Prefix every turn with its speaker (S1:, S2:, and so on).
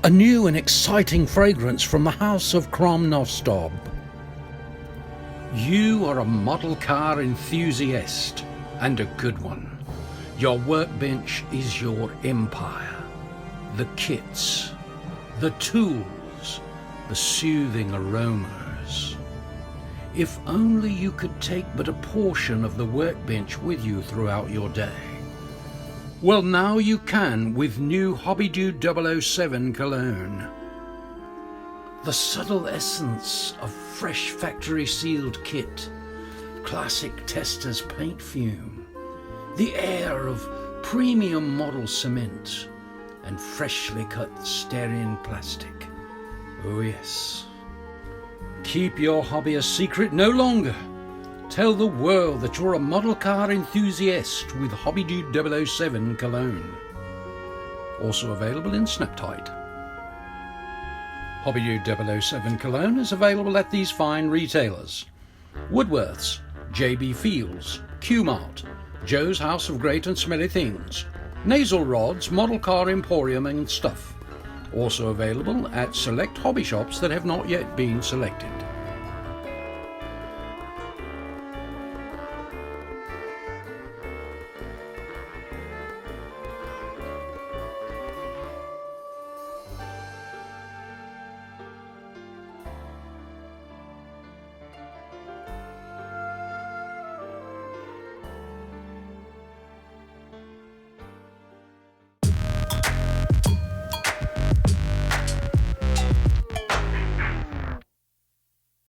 S1: a new and exciting fragrance from the house of Nostop. You are a model car enthusiast, and a good one. Your workbench is your empire. The kits, the tools, the soothing aromas. If only you could take but a portion of the workbench with you throughout your day. Well, now you can with new HobbyNut 007 cologne. The subtle essence of fresh factory sealed kit, classic Testors paint fume, the air of premium model cement, and freshly cut stearine plastic. Oh yes. Keep your hobby a secret no longer. Tell the world that you're a model car enthusiast with HobbyNut 007 cologne. Also available in Snaptide. HobbyNut 007 cologne is available at these fine retailers: Woodworth's, JB Fields, Q-Mart, Joe's House of Great and Smelly Things, Nasal Rod's Model Car Emporium and Stuff. Also available at select hobby shops that have not yet been selected.